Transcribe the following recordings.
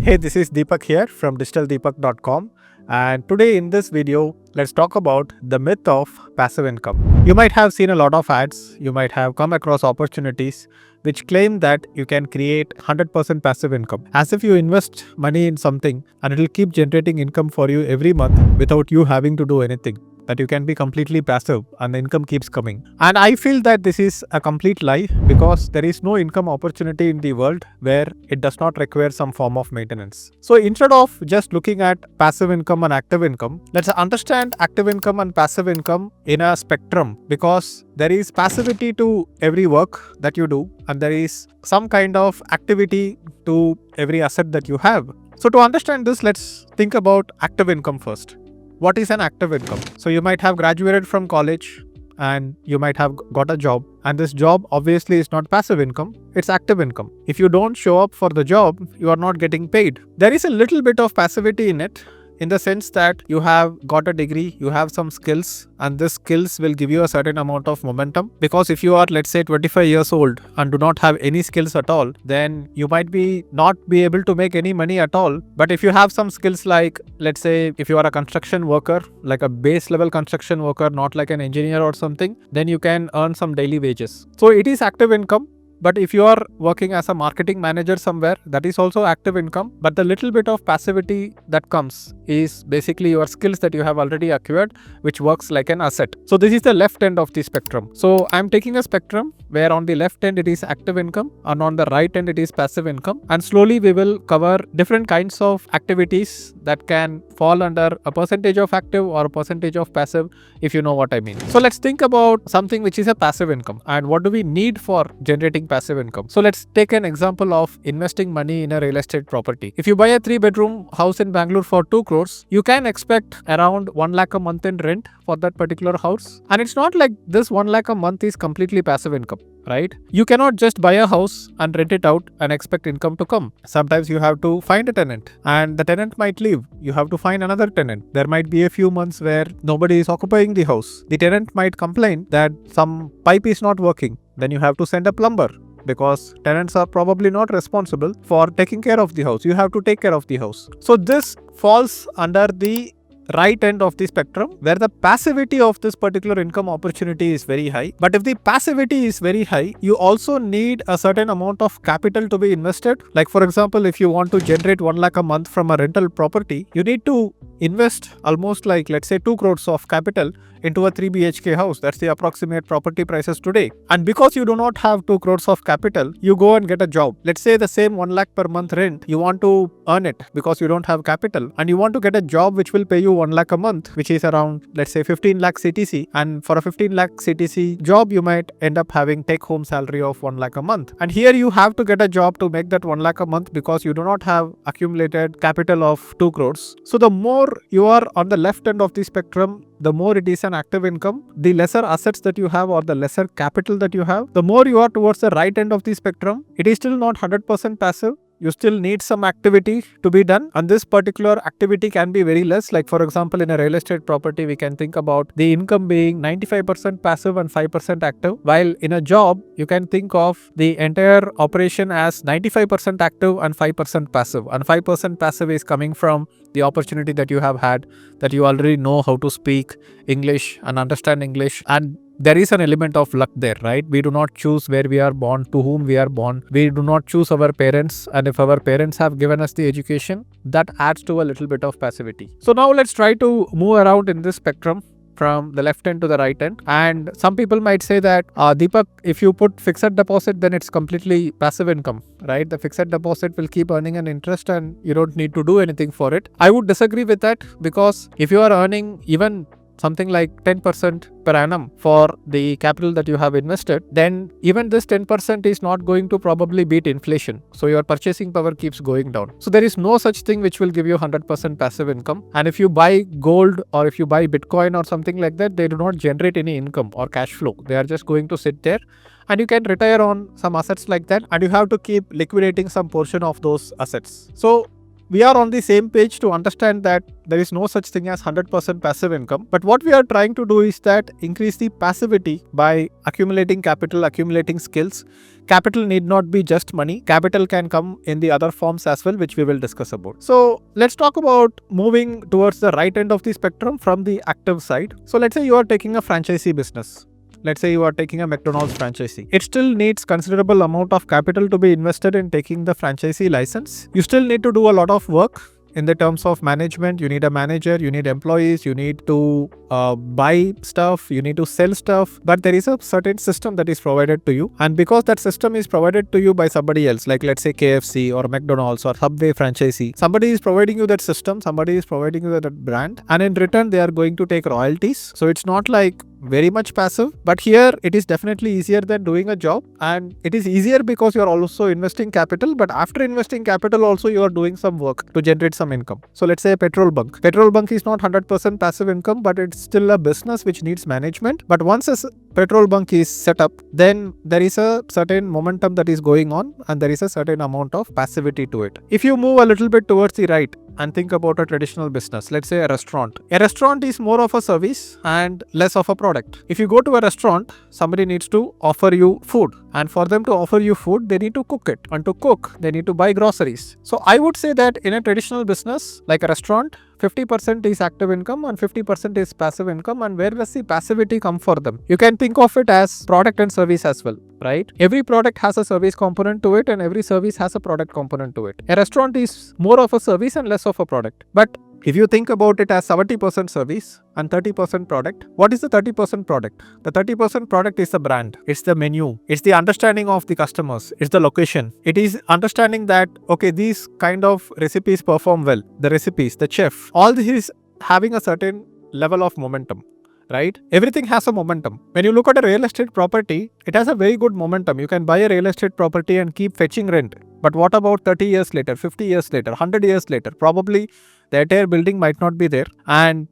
Hey, this is Deepak here from digitaldeepak.com, and today in this video, let's talk about the myth of passive income. You might have seen a lot of ads, you might have come across opportunities which claim that you can create 100% passive income, as if you invest money in something and it will keep generating income for you every month without you having to do anything. That you can be completely passive and the income keeps coming. And I feel that this is a complete lie because there is no income opportunity in the world where it does not require some form of maintenance. So instead of just looking at passive income and active income, let's understand active income and passive income in a spectrum, because there is passivity to every work that you do and there is some kind of activity to every asset that you have. So to understand this, let's think about active income first. What is an active income? So you might have graduated from college and you might have got a job, and this job obviously is not passive income, it's active income. If you don't show up for the job, you are not getting paid. There is a little bit of passivity in it, in the sense that you have got a degree, you have some skills, and this skills will give you a certain amount of momentum. Because if you are, let's say, 25 years old and do not have any skills at all, then you might not be able to make any money at all. But if you have some skills, like, let's say, if you are a construction worker, like a base level construction worker, not like an engineer or something, then you can earn some daily wages. So it is active income. But if you are working as a marketing manager somewhere, that is also active income. But the little bit of passivity that comes is basically your skills that you have already acquired, which works like an asset. So this is the left end of the spectrum. So I'm taking a spectrum where on the left end it is active income and on the right end it is passive income. And slowly we will cover different kinds of activities that can fall under a percentage of active or a percentage of passive, if you know what I mean. So let's think about something which is a passive income and what do we need for generating passive income. So let's take an example of investing money in a real estate property. If you buy a 3-bedroom house in Bangalore for 2 crores, you can expect around 1 lakh a month in rent for that particular house. And it's not like this 1 lakh a month is completely passive income, right? You cannot just buy a house and rent it out and expect income to come. Sometimes you have to find a tenant and the tenant might leave. You have to find another tenant. There might be a few months where nobody is occupying the house. The tenant might complain that some pipe is not working. Then you have to send a plumber, because tenants are probably not responsible for taking care of the house. You have to take care of the house. So this falls under the right end of the spectrum, where the passivity of this particular income opportunity is very high. But if the passivity is very high, you also need a certain amount of capital to be invested. Like, for example, if you want to generate 1 lakh a month from a rental property, you need to invest almost like, let's say, 2 crores of capital into a 3 BHK house. That's the approximate property prices today. And because you do not have 2 crores of capital, you go and get a job. Let's say the same 1 lakh per month rent, you want to earn it because you don't have capital, and you want to get a job which will pay you 1 lakh a month, which is around, let's say, 15 lakh CTC. And for a 15 lakh CTC job, you might end up having take home salary of 1 lakh a month. And here you have to get a job to make that 1 lakh a month because you do not have accumulated capital of 2 crores. So the more you are on the left end of the spectrum, the more it is an active income. The lesser assets that you have or the lesser capital that you have, the more you are towards the right end of the spectrum. It is still not 100% passive. You still need some activity to be done, and this particular activity can be very less. Like, for example, in a real estate property, we can think about the income being 95% passive and 5% active, while in a job you can think of the entire operation as 95% active and 5% passive. And 5% passive is coming from the opportunity that you have had, that you already know how to speak English and understand English, and there is an element of luck there, right? We do not choose where we are born, to whom we are born. We do not choose our parents. And if our parents have given us the education, that adds to a little bit of passivity. So now let's try to move around in this spectrum from the left end to the right end. And some people might say that, Deepak, if you put fixed deposit, then it's completely passive income, right? The fixed deposit will keep earning an interest and you don't need to do anything for it. I would disagree with that, because if you are earning even something like 10% per annum for the capital that you have invested, then even this 10% is not going to probably beat inflation. So your purchasing power keeps going down. So there is no such thing which will give you 100% passive income. And if you buy gold or if you buy Bitcoin or something like that, they do not generate any income or cash flow. They are just going to sit there, and you can retire on some assets like that, and you have to keep liquidating some portion of those assets. So we are on the same page to understand that there is no such thing as 100% passive income. But what we are trying to do is that increase the passivity by accumulating capital, accumulating skills. Capital need not be just money. Capital can come in the other forms as well, which we will discuss about. So let's talk about moving towards the right end of the spectrum from the active side. So let's say you are taking a franchisee business. Let's say you are taking a McDonald's franchisee. It still needs considerable amount of capital to be invested in taking the franchisee license. You still need to do a lot of work in the terms of management. You need a manager, you need employees, you need to buy stuff, you need to sell stuff, but there is a certain system that is provided to you. And because that system is provided to you by somebody else, like let's say KFC or McDonald's or Subway franchisee, somebody is providing you that system, somebody is providing you that brand, and in return they are going to take royalties. So it's not like very much passive, but here it is definitely easier than doing a job, and it is easier because you are also investing capital, but after investing capital also you are doing some work to generate some income. So let's say a petrol bunk. Petrol bunk is not 100% passive income, but it's still a business which needs management. But once a petrol bunk is set up, then there is a certain momentum that is going on and there is a certain amount of passivity to it. If you move a little bit towards the right and think about a traditional business, let's say a restaurant. A restaurant is more of a service and less of a product. If you go to a restaurant, somebody needs to offer you food, and for them to offer you food, they need to cook it, and to cook, they need to buy groceries. So I would say that in a traditional business like a restaurant, 50% is active income and 50% is passive income. And where does the passivity come for them? You can think of it as product and service as well, right? Every product has a service component to it and every service has a product component to it. A restaurant is more of a service and less of a product. But if you think about it as 70% service and 30% product, what is the 30% product? The 30% product is the brand, it's the menu, it's the understanding of the customers, it's the location. It is understanding that, okay, these kind of recipes perform well, the recipes, the chef, all this is having a certain level of momentum, right? Everything has a momentum. When you look at a real estate property, it has a very good momentum. You can buy a real estate property and keep fetching rent. But what about 30 years later, 50 years later, 100 years later? Probably the entire building might not be there, and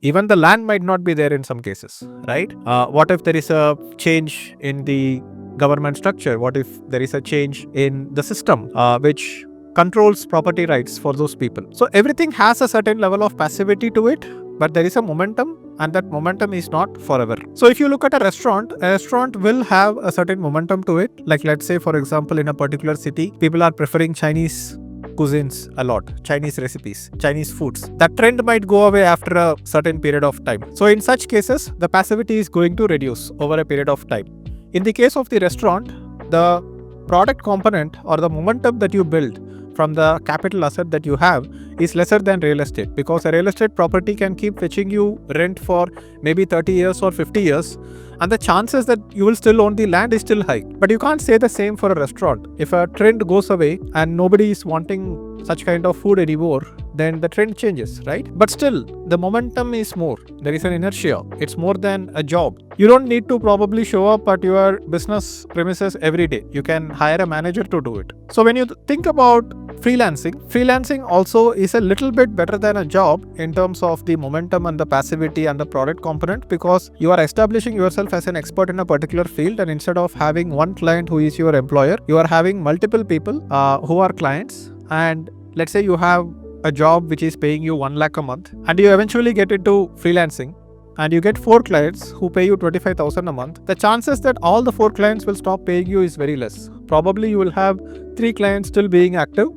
even the land might not be there in some cases, right? What if there is a change in the government structure? What if there is a change in the system which controls property rights for those people? So everything has a certain level of passivity to it, but there is a momentum, and that momentum is not forever. So if you look at a restaurant will have a certain momentum to it. Like let's say, for example, in a particular city, people are preferring Chinese cuisines a lot, Chinese recipes, Chinese foods. That trend might go away after a certain period of time. So in such cases, the passivity is going to reduce over a period of time. In the case of the restaurant, the product component or the momentum that you build from the capital asset that you have is lesser than real estate, because a real estate property can keep fetching you rent for maybe 30 years or 50 years, and the chances that you will still own the land is still high. But you can't say the same for a restaurant. If a trend goes away and nobody is wanting such kind of food anymore, then the trend changes, right? But still, the momentum is more. There is an inertia. It's more than a job. You don't need to probably show up at your business premises every day. You can hire a manager to do it. So when you think about freelancing also is a little bit better than a job in terms of the momentum and the passivity and the product component, because you are establishing yourself as an expert in a particular field, and instead of having one client who is your employer, you are having multiple people who are clients. And let's say you have a job which is paying you 1 lakh a month, and you eventually get into freelancing and you get 4 clients who pay you 25,000 a month. The chances that all the 4 clients will stop paying you is very less. Probably you will have 3 clients still being active,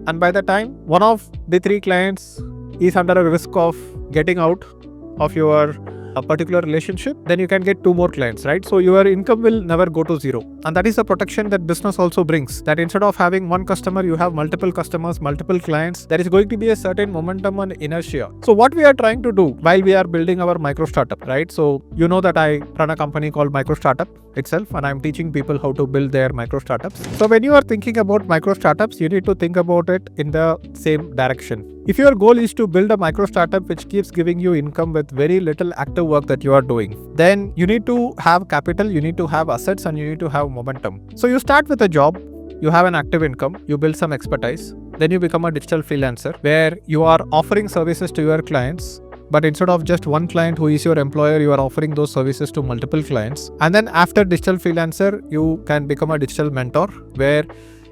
and by the time one of the 3 clients is under a risk of getting out of your particular relationship, then you can get 2 more clients, right? So your income will never go to zero. And that is the protection that business also brings, that instead of having one customer, you have multiple customers, multiple clients. There is going to be a certain momentum and inertia. So what we are trying to do while we are building our micro startup, right? So you know that I run a company called Micro Startup itself, and I'm teaching people how to build their micro startups. So when you are thinking about micro startups, you need to think about it in the same direction. If your goal is to build a micro startup which keeps giving you income with very little active work that you are doing, then you need to have capital, you need to have assets, and you need to have momentum. So you start with a job, you have an active income, you build some expertise, then you become a digital freelancer where you are offering services to your clients. But instead of just one client who is your employer, you are offering those services to multiple clients. And then after digital freelancer, you can become a digital mentor where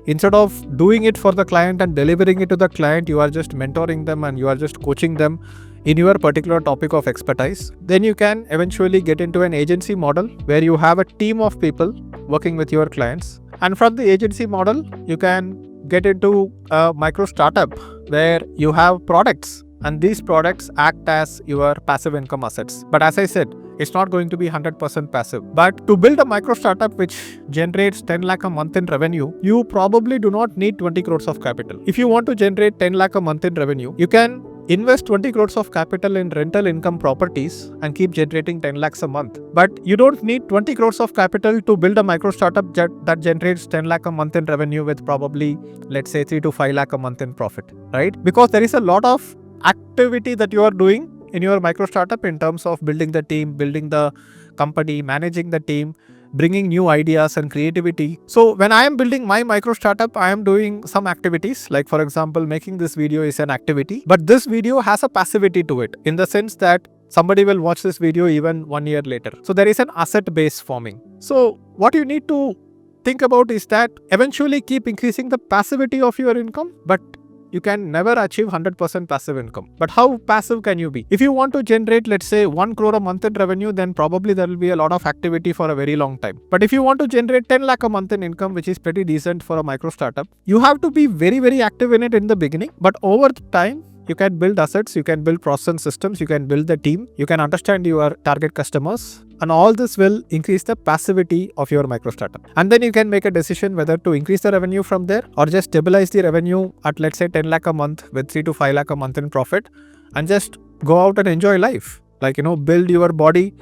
Instead of doing it for the client and delivering it to the client, you are just mentoring them and you are just coaching them in your particular topic of expertise. Then you can eventually get into an agency model where you have a team of people working with your clients. And from the agency model, you can get into a micro startup where you have products and these products act as your passive income assets. But as I said, it's not going to be 100% passive. But to build a micro startup which generates 10 lakh a month in revenue, you probably do not need 20 crores of capital. If you want to generate 10 lakh a month in revenue, you can invest 20 crores of capital in rental income properties and keep generating 10 lakhs a month. But you don't need 20 crores of capital to build a micro startup that generates 10 lakh a month in revenue with probably, let's say, 3 to 5 lakh a month in profit, right? Because there is a lot of activity that you are doing in your micro startup in terms of building the team, building the company, managing the team, bringing new ideas and creativity. So when I am building my micro startup, I am doing some activities, like for example, making this video is an activity, but this video has a passivity to it in the sense that somebody will watch this video even 1 year later. So there is an asset base forming. So what you need to think about is that eventually keep increasing the passivity of your income, but you can never achieve 100% passive income. But how passive can you be? If you want to generate, let's say, 1 crore a month in revenue, then probably there will be a lot of activity for a very long time. But if you want to generate 10 lakh a month in income, which is pretty decent for a micro startup, you have to be very, very active in it in the beginning. But over time, you can build assets, you can build process and systems, you can build the team, you can understand your target customers, and all this will increase the passivity of your micro startup. And then you can make a decision whether to increase the revenue from there or just stabilize the revenue at, let's say, 10 lakh a month with 3 to 5 lakh a month in profit and just go out and enjoy life. Like, build your body,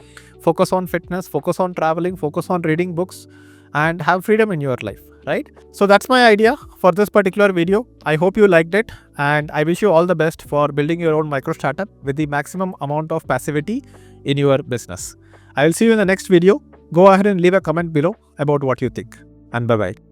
focus on fitness, focus on traveling, focus on reading books, and have freedom in your life, right? So that's my idea for this particular video. I hope you liked it, and I wish you all the best for building your own micro startup with the maximum amount of passivity in your business. I will see you in the next video. Go ahead and leave a comment below about what you think, and bye-bye.